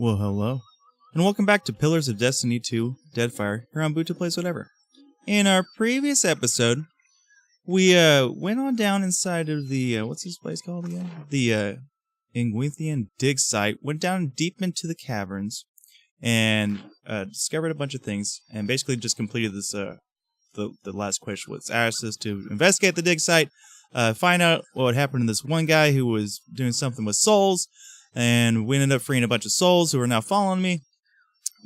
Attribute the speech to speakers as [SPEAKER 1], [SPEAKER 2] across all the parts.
[SPEAKER 1] Well, hello. And welcome back to Pillars of Destiny 2 Deadfire here on Buto Plays Whatever. In our previous episode, we went on down inside of the, what's this place called again? The Ingwithian dig site, went down deep into the caverns, and discovered a bunch of things, and basically just completed this, the last quest was asked us to investigate the dig site, find out what happened to this one guy who was doing something with souls, and we ended up freeing a bunch of souls who are now following me,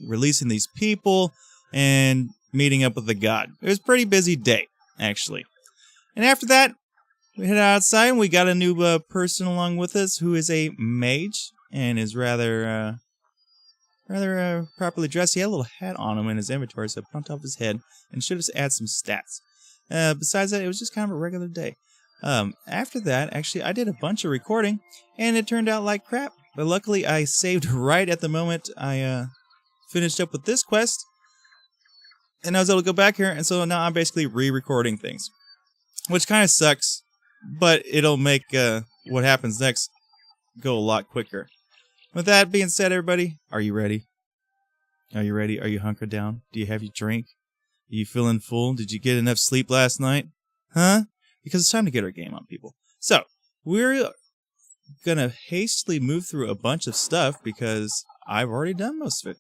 [SPEAKER 1] releasing these people, and meeting up with the god. It was a pretty busy day, actually. And after that, we headed outside, and we got a new person along with us who is a mage, and is rather properly dressed. He had a little hat on him in his inventory, so I pumped off his head, and should have added some stats. Besides that, it was just kind of a regular day. After that, actually, I did a bunch of recording, and it turned out like crap. But luckily, I saved right at the moment I finished up with this quest, and I was able to go back here, and so now I'm basically re-recording things, which kind of sucks, but it'll make what happens next go a lot quicker. With that being said, everybody, are you ready? Are you ready? Are you hunkered down? Do you have your drink? Are you feeling full? Did you get enough sleep last night? Huh? Because it's time to get our game on, people. So, we're gonna hastily move through a bunch of stuff because I've already done most of it.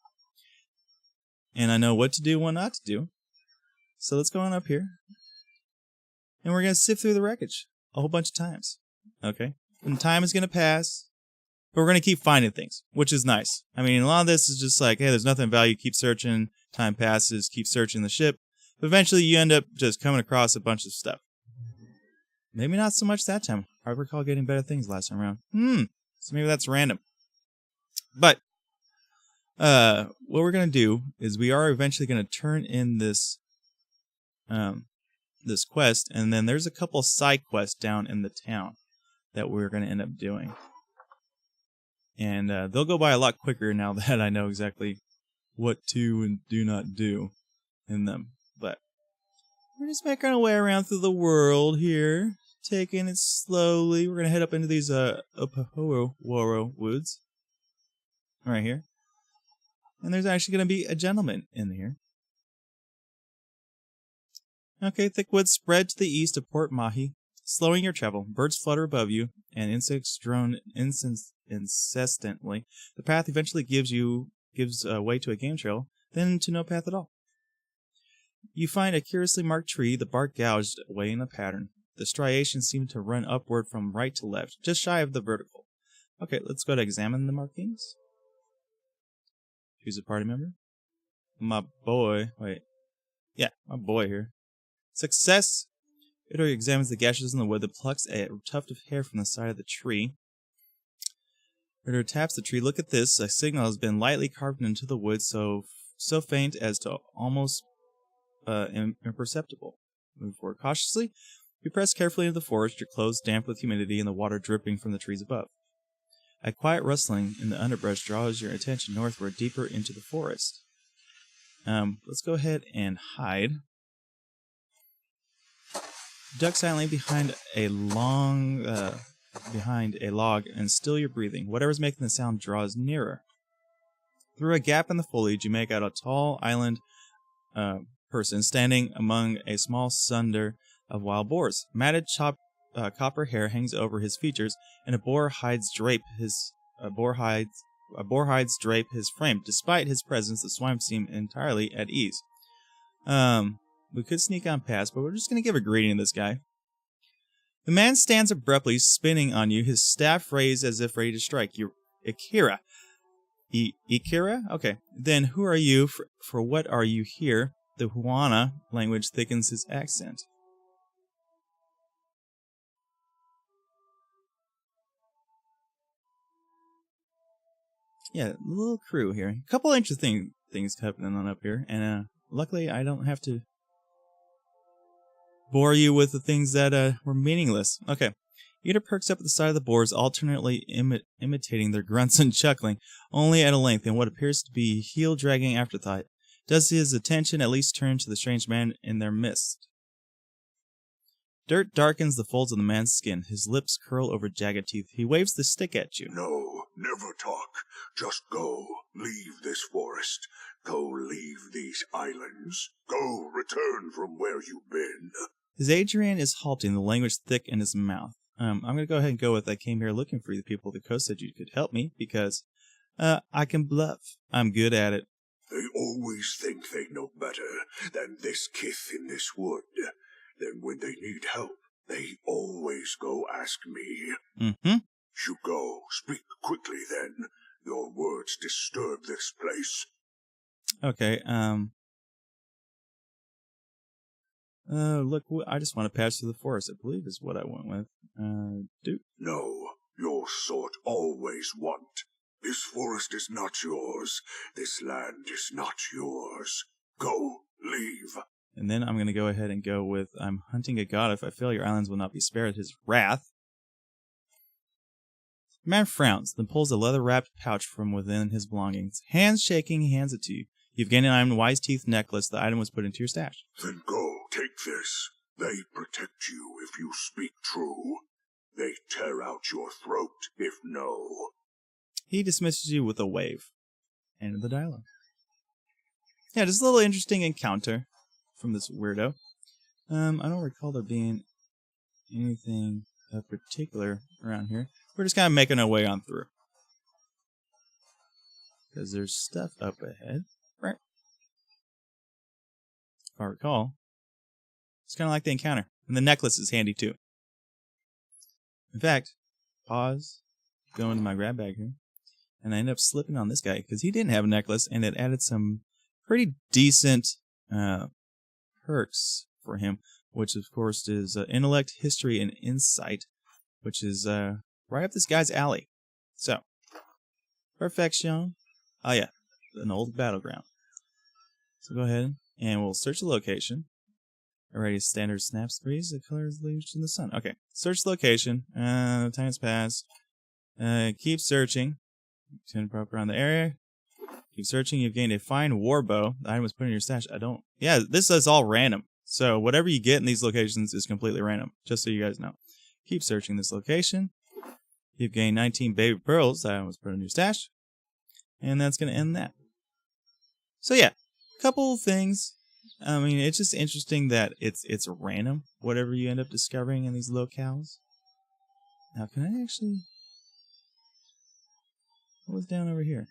[SPEAKER 1] And I know what to do and what not to do. So let's go on up here. And we're gonna sift through the wreckage a whole bunch of times. Okay? And time is gonna pass, but we're gonna keep finding things, which is nice. I mean, a lot of this is just like, hey, there's nothing of value, keep searching, time passes, keep searching the ship. But eventually you end up just coming across a bunch of stuff. Maybe not so much that time. I recall getting better things last time around. So maybe that's random. But, what we're going to do is we are eventually going to turn in this, this quest, and then there's a couple side quests down in the town that we're going to end up doing. And, they'll go by a lot quicker now that I know exactly what to and do not do in them. But, we're just making our way around through the world here. Taking it slowly. We're going to head up into these Opahoro woods. Right here. And there's actually going to be a gentleman in here. Okay, thick woods spread to the east of Port Maje, slowing your travel. Birds flutter above you, and insects drone incessantly. The path eventually gives way to a game trail, then to no path at all. You find a curiously marked tree, the bark gouged away in a pattern. The striations seem to run upward from right to left, just shy of the vertical. Okay, let's go to examine the markings. Choose a party member. My boy. Wait. Yeah, my boy here. Success! Buto examines the gashes in the wood that plucks a tuft of hair from the side of the tree. Buto taps the tree. Look at this. A signal has been lightly carved into the wood, so faint as to almost imperceptible. Move forward cautiously. You press carefully into the forest, your clothes damp with humidity and the water dripping from the trees above. A quiet rustling in the underbrush draws your attention northward, deeper into the forest. Let's go ahead and hide. Duck silently behind a log and still your breathing. Whatever's making the sound draws nearer. Through a gap in the foliage, you make out a tall island person standing among a small sunder of wild boars. Matted copper hair hangs over his features, and boar hides drape his frame. Despite his presence, the swine seem entirely at ease. We could sneak on past, but we're just gonna give a greeting to this guy. The man stands abruptly, spinning on you, his staff raised as if ready to strike. You're Ikira. Ikira? Okay. Then who are you? For what are you here? The Huana language thickens his accent. Yeah, little crew here. A couple interesting things happening on up here, and luckily I don't have to bore you with the things that were meaningless. Okay. Ida perks up at the side of the boars, alternately imitating their grunts and chuckling, only at a length in what appears to be heel-dragging afterthought. Does his attention at least turn to the strange man in their midst? Dirt darkens the folds of the man's skin. His lips curl over jagged teeth. He waves the stick at you.
[SPEAKER 2] No, never talk. Just go. Leave this forest. Go leave these islands. Go return from where you've been.
[SPEAKER 1] His Adrian is halting, the language thick in his mouth. I'm going to go ahead and go with I came here looking for you. The people of the coast said you could help me because I can bluff. I'm good at it.
[SPEAKER 2] They always think they know better than this kith in this wood. Then when they need help, they always go ask me.
[SPEAKER 1] Mm-hmm.
[SPEAKER 2] You go. Speak quickly then. Your words disturb this place.
[SPEAKER 1] Okay, look, I just want to pass through the forest, I believe is what I went with. Dude.
[SPEAKER 2] No, your sort always want. This forest is not yours. This land is not yours. Go, leave.
[SPEAKER 1] And then I'm going to go ahead and go with I'm hunting a god. If I fail, your islands will not be spared his wrath. The man frowns, then pulls a leather-wrapped pouch from within his belongings. Hands shaking, he hands it to you. You've gained an item wise teeth necklace. The item was put into your stash.
[SPEAKER 2] Then go, take this. They protect you if you speak true. They tear out your throat if no.
[SPEAKER 1] He dismisses you with a wave. End of the dialogue. Yeah, just a little interesting encounter from this weirdo. I don't recall there being anything particular around here. We're just kind of making our way on through. Because there's stuff up ahead. Right. If I recall. It's kind of like the encounter. And the necklace is handy too. In fact, pause. Go into my grab bag here. And I end up slipping on this guy because he didn't have a necklace and it added some pretty decent perks for him, which of course is intellect, history, and insight, which is right up this guy's alley. So, perfection. Oh yeah, an old battleground. So go ahead and we'll search the location. Already standard snaps threes. The color is leaves in the sun. Okay, search the location. Time's passed. Keep searching. Turn prop around the area. Keep searching. You've gained a fine war bow. The item was put in your stash. Yeah, this is all random. So whatever you get in these locations is completely random. Just so you guys know. Keep searching this location. You've gained 19 baby pearls. The item was put in your stash. And that's going to end that. So yeah, a couple of things. I mean, it's just interesting that it's random. Whatever you end up discovering in these locales. Now, can I actually... What was down over here?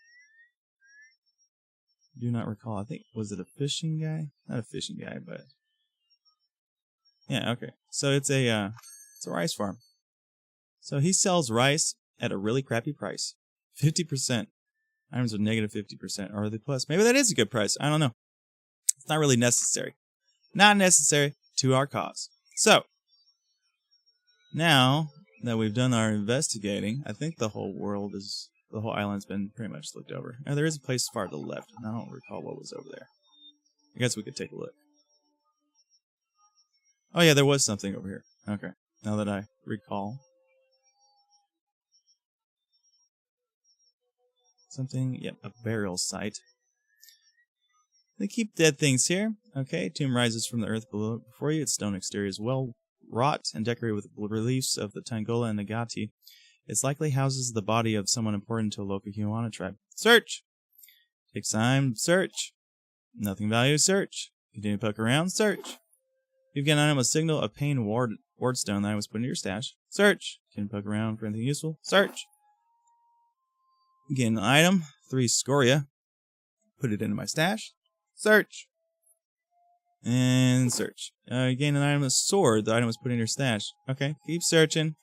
[SPEAKER 1] Do not recall. I think, was it a fishing guy? Not a fishing guy, but... Yeah, okay. So it's a rice farm. So he sells rice at a really crappy price. 50%. Items are negative 50%. Or are they plus? Maybe that is a good price. I don't know. It's not really necessary. Not necessary to our cause. So, now that we've done our investigating, I think the whole island's been pretty much looked over. Now, there is a place far to the left, and I don't recall what was over there. I guess we could take a look. Oh yeah, there was something over here. Okay, now that I recall. Something, yep, a burial site. They keep dead things here. Okay, tomb rises from the earth below before you. Its stone exterior is well wrought and decorated with reliefs of the Tangola and Nagati. It likely houses the body of someone important to a local Huana tribe. Search! Takes time, search. Nothing value, search. Continue to poke around, search. You've got an item, a signal, a pain wardstone that was put into your stash. Search. Continue to poke around for anything useful, search. Get an item, 3 scoria. Put it into my stash. Search. And search. Gain an item, a sword. The item was put in your stash. Okay, keep searching.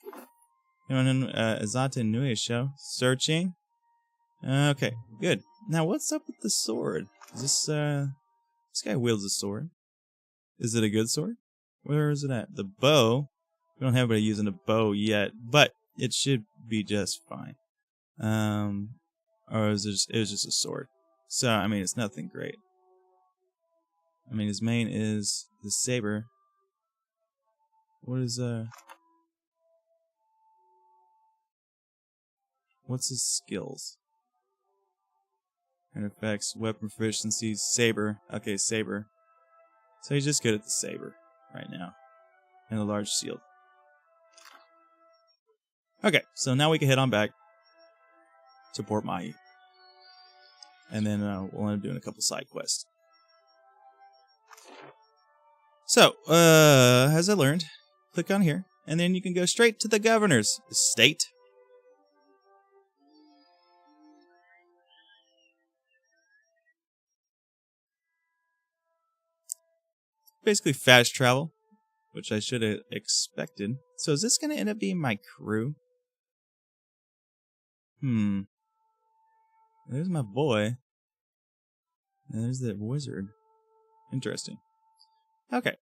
[SPEAKER 1] Azata Nui show. Searching. Okay, good. Now, what's up with the sword? Is this guy wields a sword. Is it a good sword? Where is it at? The bow. We don't have anybody using a bow yet, but it should be just fine. Or it was just a sword. So, I mean, it's nothing great. I mean, his main is the saber. What is, what's his skills? And effects, weapon proficiency, saber. Okay, saber. So he's just good at the saber right now. And the large shield. Okay, so now we can head on back. support Maje. And then we'll end up doing a couple side quests. So, as I learned, click on here, and then you can go straight to the governor's estate. Basically fast travel, which I should have expected. So is this going to end up being my crew? There's my boy. And there's that wizard. Interesting. Okay.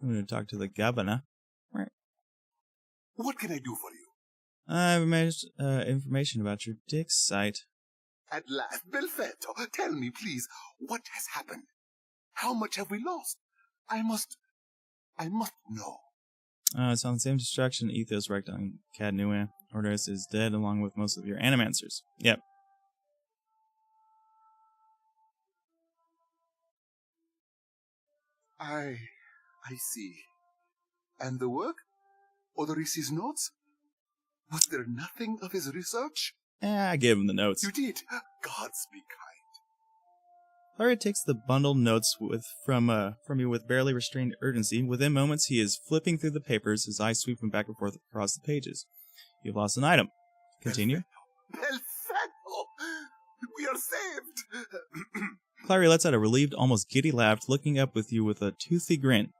[SPEAKER 1] I'm going to talk to the governor.
[SPEAKER 2] What can I do for you?
[SPEAKER 1] I have information about your dig site.
[SPEAKER 2] At last, Belfetto, tell me, please, what has happened? How much have we lost? I must know.
[SPEAKER 1] It's on the same destruction ethos wrecked on Cadnua. Orders is dead along with most of your animancers. Yep.
[SPEAKER 2] I see. And the work? Odorisi's notes? Was there nothing of his research?
[SPEAKER 1] I gave him the notes.
[SPEAKER 2] You did? Gods be kind.
[SPEAKER 1] Larry takes the bundled notes from you with barely restrained urgency. Within moments, he is flipping through the papers, his eyes sweeping back and forth across the pages. You've lost an item. Continue.
[SPEAKER 2] Belfetto! We are saved!
[SPEAKER 1] Clary lets out a relieved, almost giddy laugh, looking up with you with a toothy grin.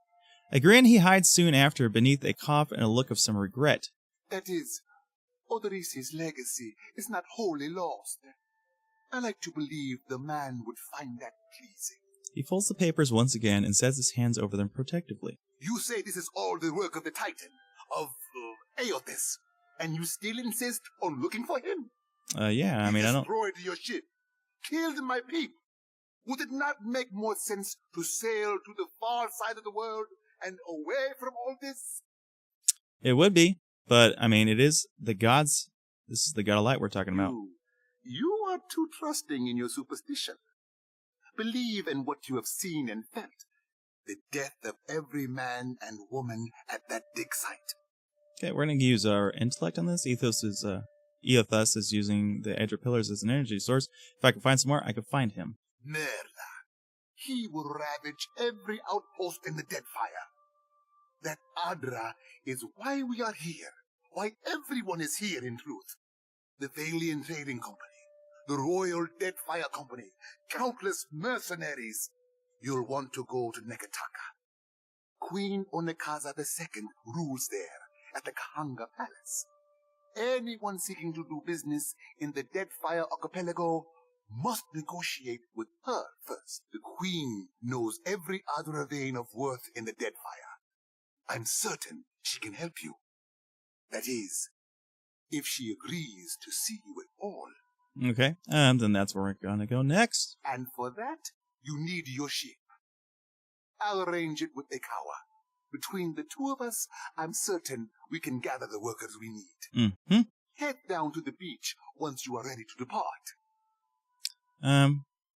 [SPEAKER 1] A grin he hides soon after beneath a cough and a look of some regret.
[SPEAKER 2] That is, Odorisi's legacy is not wholly lost. I like to believe the man would find that pleasing.
[SPEAKER 1] He folds the papers once again and sets his hands over them protectively.
[SPEAKER 2] You say this is all the work of the Titan, of Aotis, and you still insist on looking for him?
[SPEAKER 1] Yeah, I mean, I don't...
[SPEAKER 2] Destroyed your ship, killed my people. Would it not make more sense to sail to the far side of the world and away from all this?
[SPEAKER 1] It would be, but, I mean, it is the gods. This is the god of light we're talking about.
[SPEAKER 2] You are too trusting in your superstition. Believe in what you have seen and felt. The death of every man and woman at that dig site.
[SPEAKER 1] Okay, we're going to use our intellect on this. Ethos is using the Edger Pillars as an energy source. If I can find some more, I can find him.
[SPEAKER 2] Merla. He will ravage every outpost in the Deadfire. That Adra is why we are here. Why everyone is here, in truth. The Thalian Trading Company, the Royal Deadfire Company, countless mercenaries. You'll want to go to Nekataka. Queen Onekaza II rules there at the Kahanga Palace. Anyone seeking to do business in the Deadfire archipelago must negotiate with her first. The Queen knows every other vein of worth in the Deadfire. I'm certain she can help you. That is, if she agrees to see you at all.
[SPEAKER 1] Okay, then that's where we're gonna go next.
[SPEAKER 2] And for that, you need your ship. I'll arrange it with Ekawa. Between the two of us, I'm certain we can gather the workers we need.
[SPEAKER 1] Mm-hmm.
[SPEAKER 2] Head down to the beach once you are ready to depart.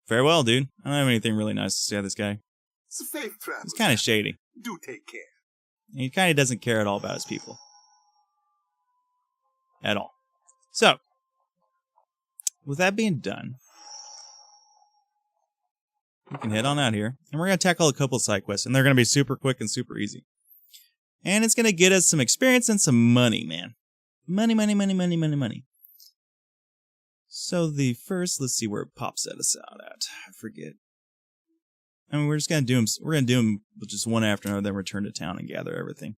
[SPEAKER 1] Farewell, dude. I don't have anything really nice to say to this guy.
[SPEAKER 2] Safe travel.
[SPEAKER 1] He's kind of shady.
[SPEAKER 2] Do take care.
[SPEAKER 1] He kind of doesn't care at all about his people. At all. So, with that being done, we can head on out here, and we're going to tackle a couple of side quests, and they're going to be super quick and super easy. And it's going to get us some experience and some money, man. Money, money, money, money, money, money. So the first, let's see where it pops at us out at. I forget. I mean, we're just going to do them. We're going to do them just one after another, then return to town and gather everything.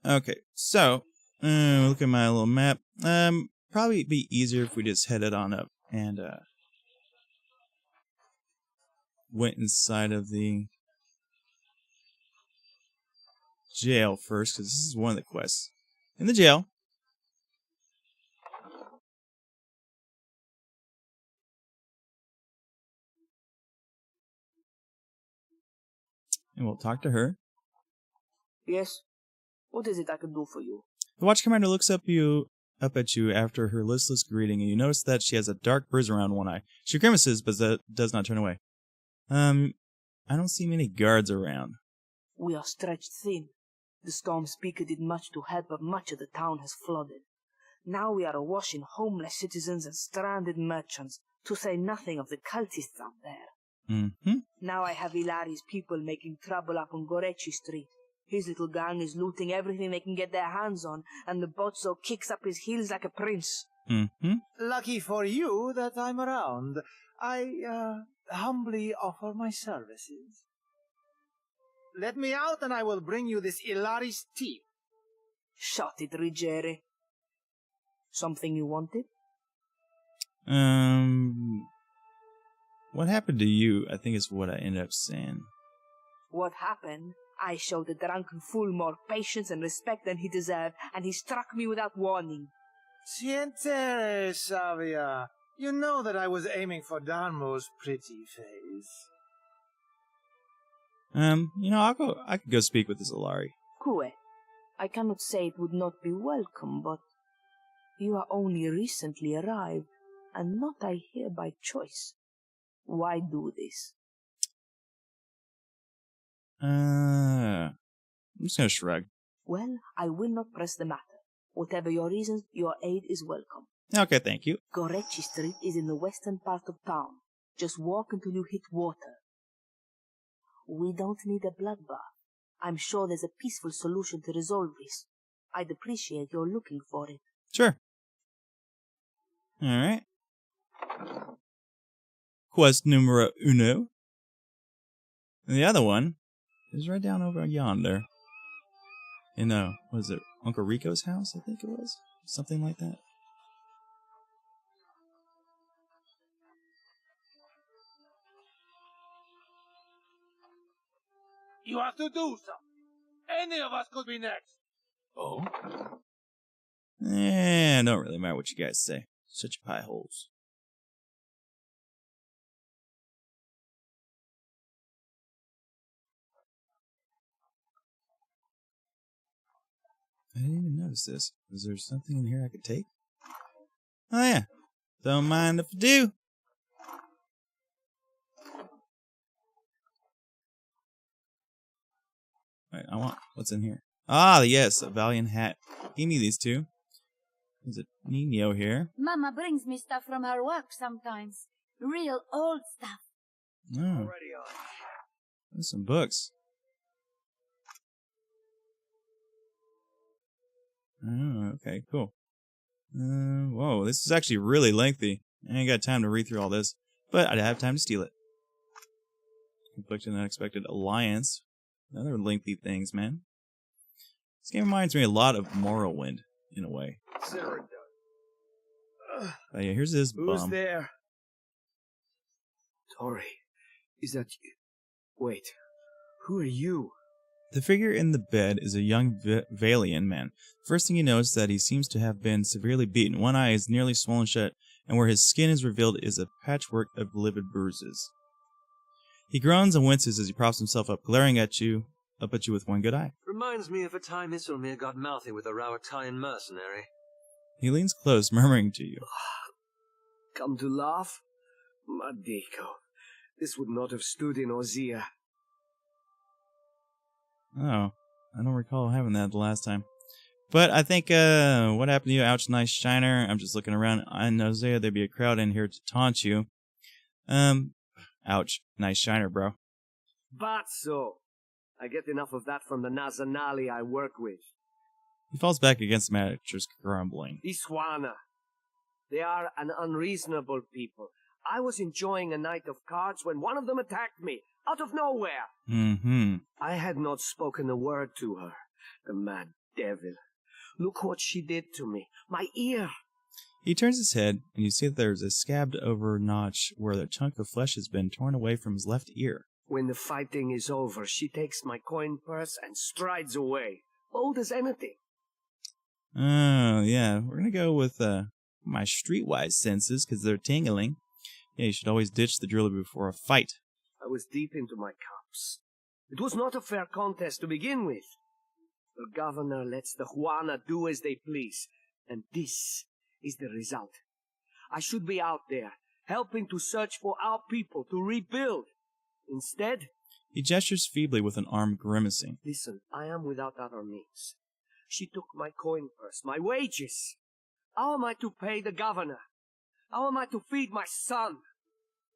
[SPEAKER 1] Okay, so look at my little map. Probably be easier if we just headed on up and went inside of the jail first, because this is one of the quests. In the jail, and we'll talk to her.
[SPEAKER 3] Yes? What is it I can do for you?
[SPEAKER 1] The watch commander looks up at you after her listless greeting, and you notice that she has a dark bruise around one eye. She grimaces, but does not turn away. I don't see many guards around.
[SPEAKER 3] We are stretched thin. The storm speaker did much to help, but much of the town has flooded. Now we are awash in homeless citizens and stranded merchants, to say nothing of the cultists out there.
[SPEAKER 1] Mm-hmm.
[SPEAKER 3] Now I have Ilari's people making trouble up on Gorechi Street. His little gang is looting everything they can get their hands on, and the Bozzo kicks up his heels like a prince.
[SPEAKER 1] Mm-hmm.
[SPEAKER 4] Lucky for you that I'm around. I, humbly offer my services. Let me out and I will bring you this Ilari's tea.
[SPEAKER 3] Shut it, Ruggieri. Something you wanted?
[SPEAKER 1] What happened to you, I think is what I ended up saying.
[SPEAKER 3] What happened? I showed the drunken fool more patience and respect than he deserved, and he struck me without warning.
[SPEAKER 4] Sientere, Savia. You know that I was aiming for Darmo's pretty face.
[SPEAKER 1] I could go speak with this Ilari.
[SPEAKER 3] Cue, I cannot say it would not be welcome, but you are only recently arrived, and not, I hear, by choice. Why do this?
[SPEAKER 1] I'm just gonna shrug.
[SPEAKER 3] Well, I will not press the matter. Whatever your reasons, your aid is welcome.
[SPEAKER 1] Okay, thank you.
[SPEAKER 3] Gorechi Street is in the western part of town. Just walk until you hit water. We don't need a bloodbath. I'm sure there's a peaceful solution to resolve this. I'd appreciate your looking for it.
[SPEAKER 1] Sure. Alright. Quest numero uno. And the other one is right down over yonder. In, what is it? Uncle Rico's house, I think it was? Something like that.
[SPEAKER 4] You have to do something. Any of us could be next.
[SPEAKER 2] Oh?
[SPEAKER 1] Don't really matter what you guys say. Such pie holes. I didn't even notice this. Is there something in here I could take? Oh yeah. Don't mind if I do. Alright, what's in here? Ah, yes, a Valiant hat. Give me these two. There's a Nino here.
[SPEAKER 5] Mama brings me stuff from her work sometimes. Real old stuff.
[SPEAKER 1] Oh,
[SPEAKER 4] Already on.
[SPEAKER 1] there's some books. Oh, okay, cool. Whoa, this is actually really lengthy. I ain't got time to read through all this, but I'd have time to steal it. Conflicted and Unexpected Alliance. Another lengthy things, man. This game reminds me a lot of Morrowind, in a way. But yeah, here's this
[SPEAKER 6] Who's
[SPEAKER 1] bum.
[SPEAKER 6] there? Tori, is that you? Wait, who are you?
[SPEAKER 1] The figure in the bed is a young Valian man. First thing you notice that he seems to have been severely beaten. One eye is nearly swollen shut, and where his skin is revealed is a patchwork of livid bruises. He groans and winces as he props himself up, glaring up at you with one good eye.
[SPEAKER 7] Reminds me of a time Isilmir got mouthy with a Rawatayan mercenary.
[SPEAKER 1] He leans close, murmuring to you.
[SPEAKER 6] Come to laugh? Madiko, this would not have stood in Ozia.
[SPEAKER 1] Oh, I don't recall having that the last time. But I think, what happened to you, ouch, nice shiner? I'm just looking around. I know there'd be a crowd in here to taunt you. Ouch, nice shiner, bro.
[SPEAKER 6] Bazzo! I get enough of that from the Nazanali I work with.
[SPEAKER 1] He falls back against the mattress, grumbling.
[SPEAKER 6] Iswana. They are an unreasonable people. I was enjoying a night of cards when one of them attacked me, out of nowhere.
[SPEAKER 1] Mm-hmm.
[SPEAKER 6] I had not spoken a word to her. The mad devil. Look what she did to me. My ear.
[SPEAKER 1] He turns his head, and you see that there's a scabbed over notch where a chunk of flesh has been torn away from his left ear.
[SPEAKER 6] When the fighting is over, she takes my coin purse and strides away. Bold as anything.
[SPEAKER 1] Oh, yeah. We're gonna go with, my streetwise senses, because they're tingling. Yeah, you should always ditch the driller before a fight.
[SPEAKER 6] I was deep into my cups. It was not a fair contest to begin with. The governor lets the Juana do as they please, and this is the result. I should be out there, helping to search for our people to rebuild. Instead,
[SPEAKER 1] He gestures feebly with an arm grimacing.
[SPEAKER 6] Listen, I am without other means. She took my coin purse, my wages. How am I to pay the governor? How am I to feed my son?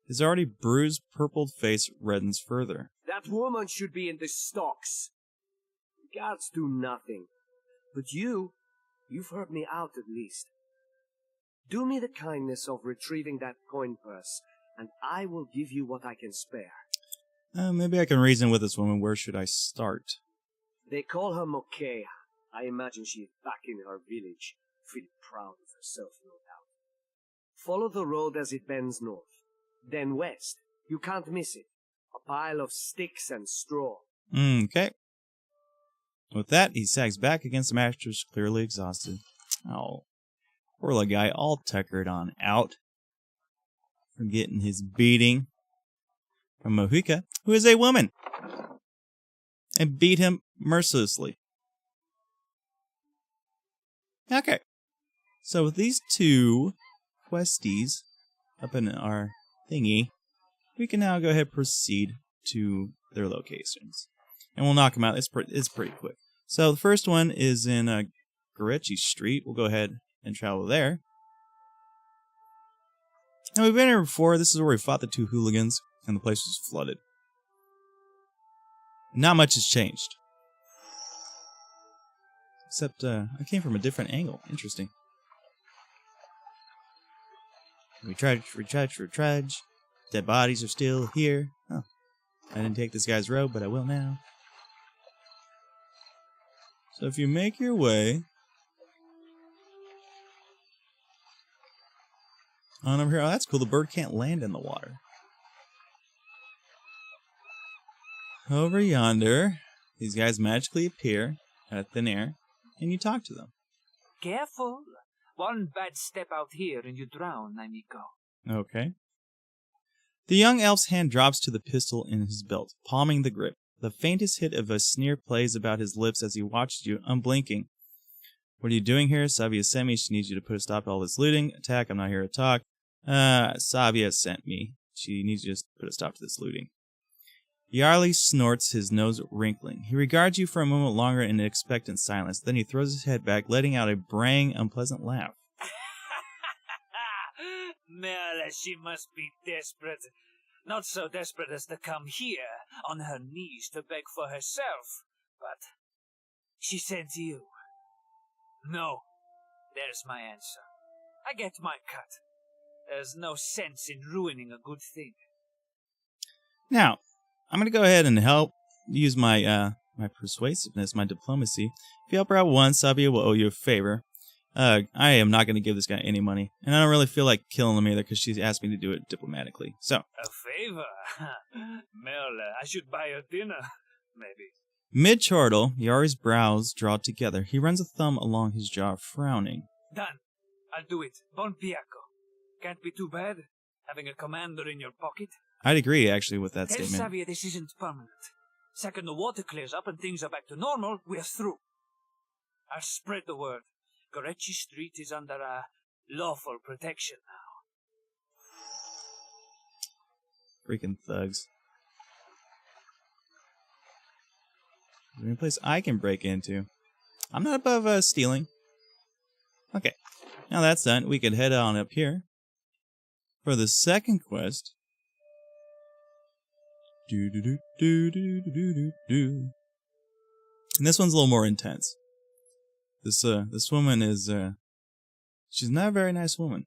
[SPEAKER 1] His already bruised, purpled face reddens further.
[SPEAKER 6] That woman should be in the stocks. The guards do nothing. But you've heard me out at least. Do me the kindness of retrieving that coin purse, and I will give you what I can spare.
[SPEAKER 1] Maybe I can reason with this woman. Where should I start?
[SPEAKER 6] They call her Mokea. I imagine she is back in her village, feeling proud of herself, no doubt. Follow the road as it bends north. Then west. You can't miss it. A pile of sticks and straw.
[SPEAKER 1] Okay. With that, he sags back against the mattress, clearly exhausted. Oh, poor little guy, all tuckered on out from getting his beating from Mohica, who is a woman, and beat him mercilessly. Okay, so with these two questies up in our thingy, we can now go ahead and proceed to their locations. And we'll knock them out. It's pretty quick. So the first one is in Gorechi Street. We'll go ahead and travel there. Now, we've been here before. This is where we fought the two hooligans, and the place was flooded. Not much has changed. Except, I came from a different angle. Interesting. We trudge. Dead bodies are still here. Oh, I didn't take this guy's robe, but I will now. So if you make your way on over here, oh, that's cool. The bird can't land in the water. Over yonder, these guys magically appear out of thin air, and you talk to them.
[SPEAKER 8] Careful. One bad step out here and you drown, amigo.
[SPEAKER 1] Okay. The young elf's hand drops to the pistol in his belt, palming the grip. The faintest hit of a sneer plays about his lips as he watches you, unblinking. What are you doing here? Savia sent me. She needs you to put a stop to all this looting. Attack, I'm not here to talk. Savia sent me. She needs you to put a stop to this looting. Yarly snorts, his nose wrinkling. He regards you for a moment longer in expectant silence. Then he throws his head back, letting out a braying, unpleasant laugh.
[SPEAKER 8] Merle, she must be desperate. Not so desperate as to come here on her knees to beg for herself, but she sent you. No, there's my answer. I get my cut. There's no sense in ruining a good thing. Now, I'm going to go ahead and help use my my persuasiveness, my diplomacy. If you help her out once, Sabia will owe you a favor. I am not going to give this guy any money, and I don't really feel like killing him either because she's asked me to do it diplomatically. So,
[SPEAKER 9] a favor? Merle, I should buy her dinner, maybe.
[SPEAKER 1] Mid-chortle, Yari's brows draw together. He runs a thumb along his jaw, frowning.
[SPEAKER 8] Done. I'll do it. Bon piaco. Can't be too bad, having a commander in your pocket.
[SPEAKER 1] I'd agree, actually, with that
[SPEAKER 8] Tell
[SPEAKER 1] statement.
[SPEAKER 8] Savia this isn't permanent. Second the water clears up and things are back to normal, we're through. I'll spread the word. Gorechi Street is under lawful protection now.
[SPEAKER 1] Freaking thugs. Is there any place I can break into? I'm not above stealing. Okay. Now that's done, we can head on up here for the second quest. And this one's a little more intense. This woman is, she's not a very nice woman.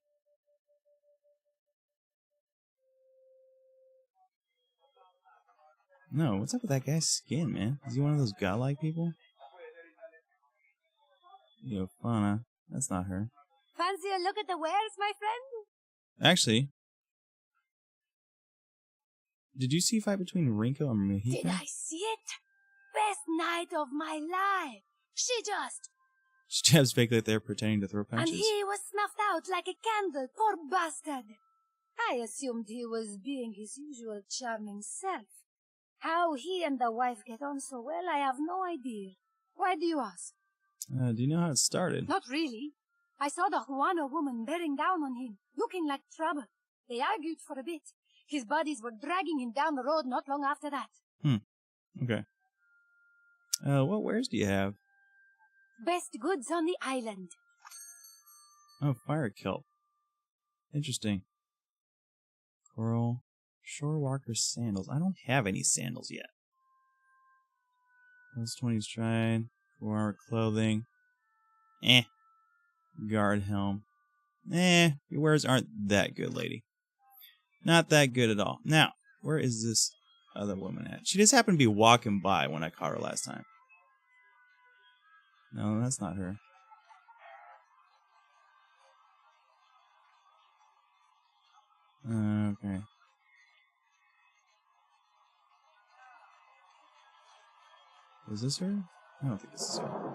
[SPEAKER 1] No, what's up with that guy's skin, man? Is he one of those godlike people? Yo, Fauna. That's not her.
[SPEAKER 5] Fancy a look at the wares, my friend?
[SPEAKER 1] Actually, did you see a fight between Rinko and Mohica?
[SPEAKER 5] Did I see it? Best night of my life. She
[SPEAKER 1] jabs fake like they're pretending to throw punches.
[SPEAKER 5] And he was snuffed out like a candle, poor bastard. I assumed he was being his usual charming self. How he and the wife get on so well, I have no idea. Why do you ask?
[SPEAKER 1] Do you know how it started?
[SPEAKER 5] Not really. I saw the Juana woman bearing down on him, looking like trouble. They argued for a bit. His buddies were dragging him down the road not long after that.
[SPEAKER 1] Okay. What wares do you have?
[SPEAKER 5] Best goods on the island.
[SPEAKER 1] Oh, fire kelp. Interesting. Coral. Shore walker sandals. I don't have any sandals yet. Those 20 stride. 4 hour clothing. Guard helm. Your wares aren't that good, lady. Not that good at all. Now, where is this other woman at? She just happened to be walking by when I caught her last time. No, that's not her. Okay. Is this her? I don't think this is her.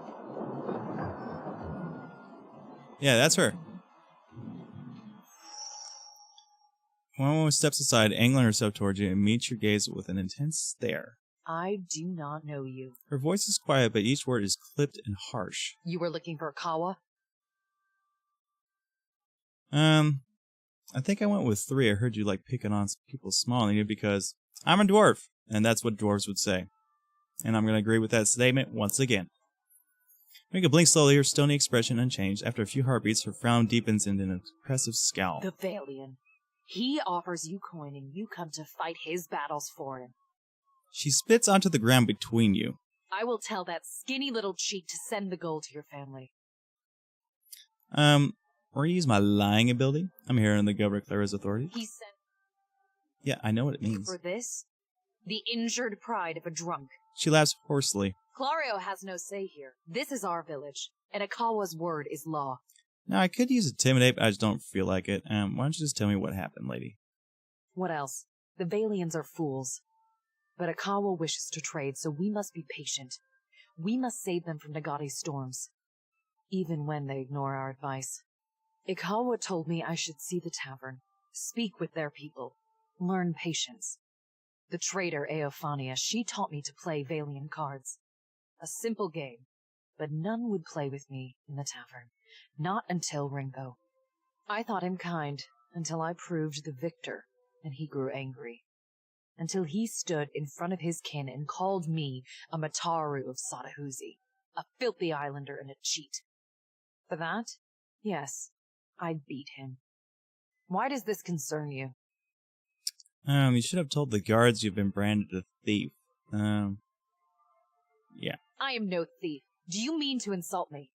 [SPEAKER 1] Yeah, that's her. One woman steps aside, angling herself towards you, and meets your gaze with an intense stare.
[SPEAKER 10] I do not know you.
[SPEAKER 1] Her voice is quiet, but each word is clipped and harsh.
[SPEAKER 10] You were looking for Kawa?
[SPEAKER 1] I think I went with 3. I heard you like picking on people smaller than you because I'm a dwarf, and that's what dwarves would say. And I'm going to agree with that statement once again. Make a blink slowly, her stony expression unchanged. After a few heartbeats, her frown deepens into an impressive scowl.
[SPEAKER 10] The Valian. He offers you coin and you come to fight his battles for him.
[SPEAKER 1] She spits onto the ground between you.
[SPEAKER 10] I will tell that skinny little cheat to send the gold to your family.
[SPEAKER 1] Or use my lying ability. I'm here on the Governor Clara's authority.
[SPEAKER 10] He sent...
[SPEAKER 1] Yeah, I know what it means.
[SPEAKER 10] For this? The injured pride of a drunk.
[SPEAKER 1] She laughs hoarsely.
[SPEAKER 10] Clario has no say here. This is our village, and Akawa's word is law.
[SPEAKER 1] Now, I could use Intimidate, but I just don't feel like it. Why don't you just tell me what happened, lady?
[SPEAKER 10] What else? The Valians are fools. But Akawa wishes to trade, so we must be patient. We must save them from Nagati's storms, even when they ignore our advice. Akawa told me I should see the tavern, speak with their people, learn patience. The trader Eophania, she taught me to play Valian cards. A simple game, but none would play with me in the tavern. Not until Ringo. I thought him kind until I proved the victor, and he grew angry. Until he stood in front of his kin and called me a Mataru of Sadahuzi, a filthy islander and a cheat. For that, yes, I beat him. Why does this concern you?
[SPEAKER 1] You should have told the guards you've been branded a thief. Yeah.
[SPEAKER 10] I am no thief. Do you mean to insult me?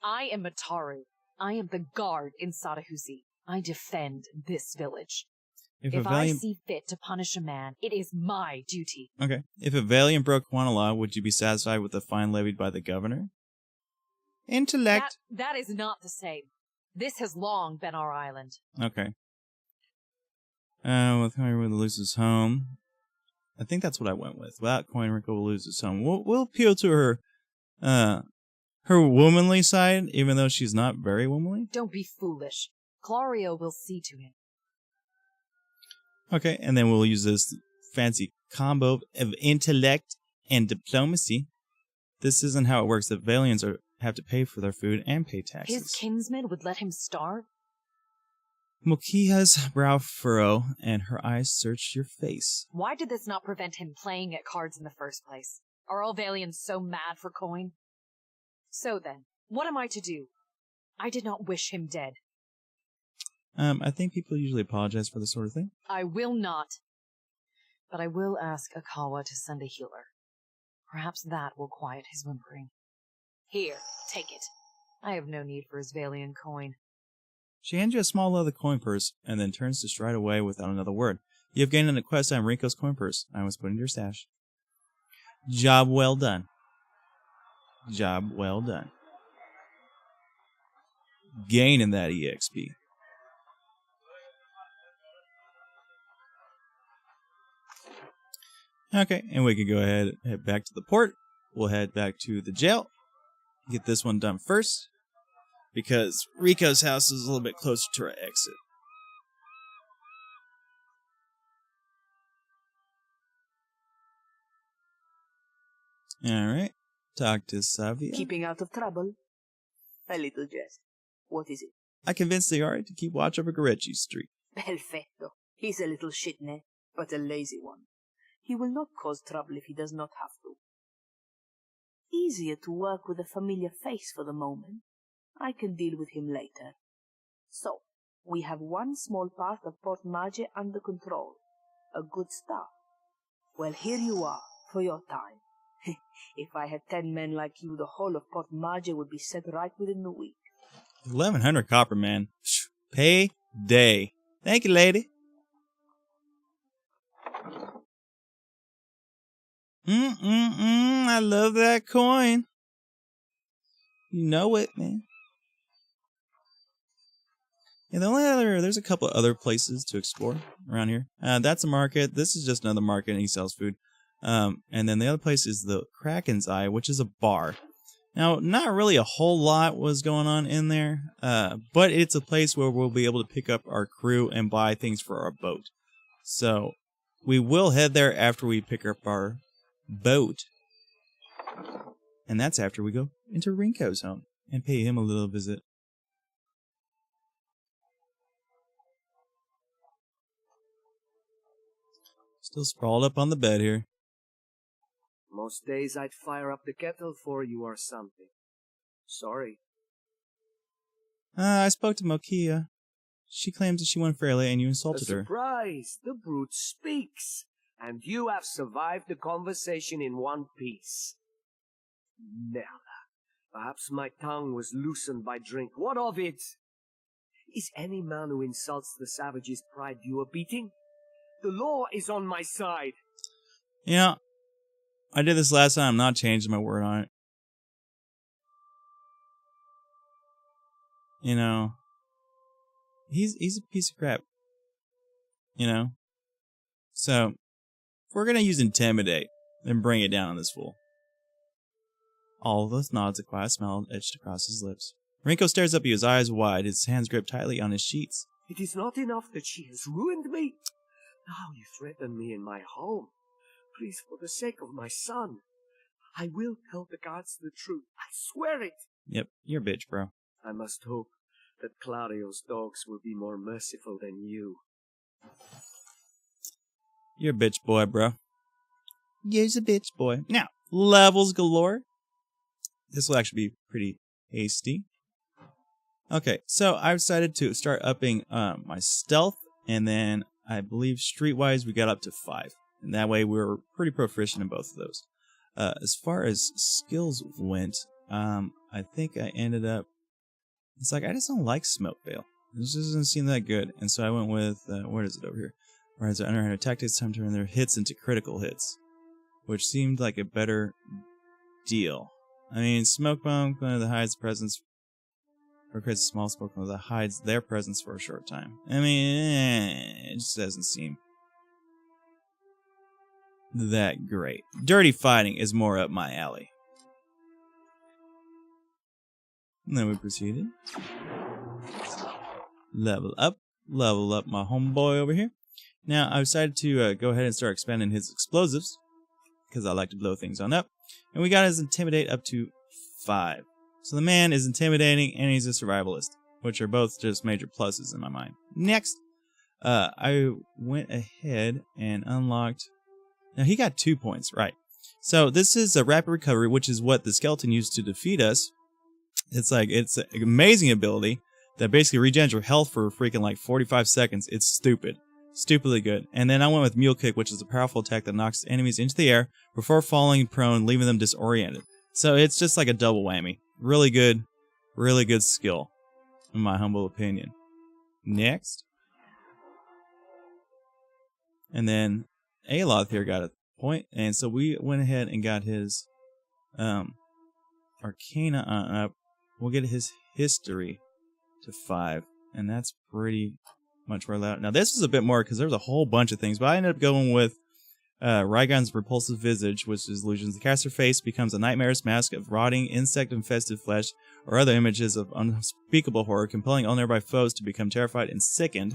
[SPEAKER 10] I am Mataru. I am the guard in Sadahuzi. I defend this village. If I see fit to punish a man, it is my duty.
[SPEAKER 1] Okay. If a Valiant broke one law, would you be satisfied with the fine levied by the governor? Intellect.
[SPEAKER 10] That is not the same. This has long been our island.
[SPEAKER 1] Okay. With coin, Wrinkle loses home. I think that's what I went with. Without coin, Wrinkle will lose his home. We'll appeal to her, her womanly side, even though she's not very womanly.
[SPEAKER 10] Don't be foolish. Clario will see to him.
[SPEAKER 1] Okay, and then we'll use this fancy combo of intellect and diplomacy. This isn't how it works. The Valians have to pay for their food and pay taxes.
[SPEAKER 10] His kinsmen would let him starve?
[SPEAKER 1] Mokia's brow furrow, and her eyes search your face.
[SPEAKER 10] Why did this not prevent him playing at cards in the first place? Are all Valians so mad for coin? So then, what am I to do? I did not wish him dead.
[SPEAKER 1] I think people usually apologize for this sort of thing.
[SPEAKER 10] I will not. But I will ask Akawa to send a healer. Perhaps that will quiet his whimpering. Here, take it. I have no need for his Valian coin.
[SPEAKER 1] She hands you a small leather coin purse, and then turns to stride away without another word. You have gained a quest on Rinko's coin purse. I was put into your stash. Job well done. Job well done. Gaining that EXP. Okay, and we can go ahead and head back to the port. We'll head back to the jail. Get this one done first, because Rico's house is a little bit closer to our exit. Alright, talk to Savia.
[SPEAKER 3] Keeping out of trouble. A little jest. What is it?
[SPEAKER 1] I convinced the guard to keep watch over Gorechi Street.
[SPEAKER 3] Perfecto. He's a little shitne. but a lazy one. He will not cause trouble if he does not have to. Easier to work with a familiar face for the moment. I can deal with him later. So, we have one small part of Port Maje under control. A good start. Well, here you are, for your time. If I had 10 men like you, the whole of Port Maje would be set right within the week.
[SPEAKER 1] 1,100 copper, man. Payday. Thank you, lady. I love that coin. You know it, man. And there's a couple other places to explore around here. That's a market. This is just another market, and he sells food. And then the other place is the Kraken's Eye, which is a bar. Now, not really a whole lot was going on in there, but it's a place where we'll be able to pick up our crew and buy things for our boat. So, we will head there after we pick up our boat. And that's after we go into Rinko's home and pay him a little visit. Still sprawled up on the bed here.
[SPEAKER 6] Most days I'd fire up the kettle for you or something. Sorry.
[SPEAKER 1] I spoke to Mokia. She claims that she won fairly and you insulted her.
[SPEAKER 6] Surprise! The brute speaks, and you have survived the conversation in one piece. Merla, perhaps my tongue was loosened by drink. What of it? Is any man who insults the savage's pride due a beating? The law is on my side.
[SPEAKER 1] You know, I did this last time. I'm not changing my word on it. You know, he's a piece of crap. You know? So, if we're going to use intimidate, then bring it down on this fool. All those nods, a quiet smile etched across his lips. Rinko stares up at you, his eyes wide, his hands gripped tightly on his sheets.
[SPEAKER 6] It is not enough that she has ruined me. Now you threaten me in my home. Please, for the sake of my son, I will tell the gods the truth. I swear it.
[SPEAKER 1] Yep, you're a bitch, bro.
[SPEAKER 6] I must hope that Clario's dogs will be more merciful than you.
[SPEAKER 1] You're a bitch boy, bro. You're a bitch boy. Now, levels galore. This will actually be pretty hasty. Okay, so I decided to start upping my stealth, and then I believe streetwise we got up to 5. And that way we were pretty proficient in both of those. As far as skills went, I think I ended up... It's like, I just don't like Smoke Veil. This doesn't seem that good. And so I went with... where is it over here? Whereas I underhand tactics, time to turn their hits into critical hits. Which seemed like a better deal. I mean, Smoke Bomb that hides presence... Or creates a small smoke bomb that hides their presence for a short time. I mean, it just doesn't seem that great. Dirty fighting is more up my alley. And then we proceeded. Level up my homeboy over here. Now, I decided to go ahead and start expanding his explosives, because I like to blow things on up. And we got his Intimidate up to 5. So the man is intimidating and he's a survivalist, which are both just major pluses in my mind. Next, I went ahead and unlocked... Now, he got 2 points, right. So this is a rapid recovery, which is what the skeleton used to defeat us. It's an amazing ability that basically regens your health for freaking like 45 seconds. It's stupid. Stupidly good. And then I went with Mule Kick, which is a powerful attack that knocks enemies into the air before falling prone, leaving them disoriented. So it's just like a double whammy. Really good skill, in my humble opinion. Next. And then Aloth here got a point, and so we went ahead and got his Arcana up. We'll get his history to 5, and that's pretty much where we're at. Now this is a bit more, because there's a whole bunch of things, but I ended up going with Rygon's Repulsive Visage, which is illusions. The caster's face becomes a nightmarish mask of rotting, insect-infested flesh, or other images of unspeakable horror, compelling all nearby foes to become terrified and sickened,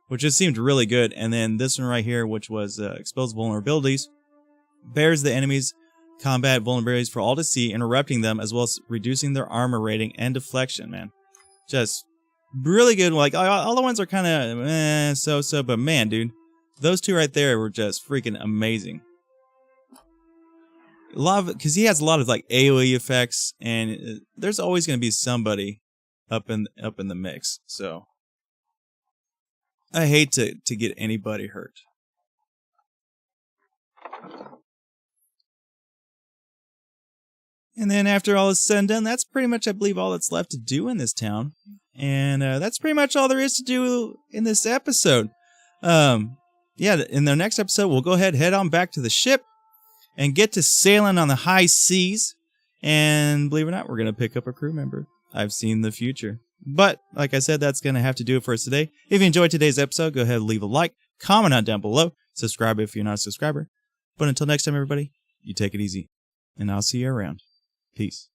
[SPEAKER 1] which just seemed really good. And then this one right here, which was Expose Vulnerabilities, bears the enemy's combat vulnerabilities for all to see, interrupting them, as well as reducing their armor rating and deflection, man. Just really good. Like, all the ones are kind of so-so, but man, dude, Those two right there were just freaking amazing. A lot of, because he has a lot of like AoE effects, and there's always going to be somebody up in the mix. So I hate to get anybody hurt. And then after all is said and done, that's pretty much, I believe, all that's left to do in this town. And that's pretty much all there is to do in this episode. Yeah, in the next episode, we'll go ahead, head on back to the ship and get to sailing on the high seas. And believe it or not, we're going to pick up a crew member. I've seen the future. But, like I said, that's going to have to do it for us today. If you enjoyed today's episode, go ahead and leave a like, comment on down below, subscribe if you're not a subscriber. But until next time, everybody, you take it easy. And I'll see you around. Peace.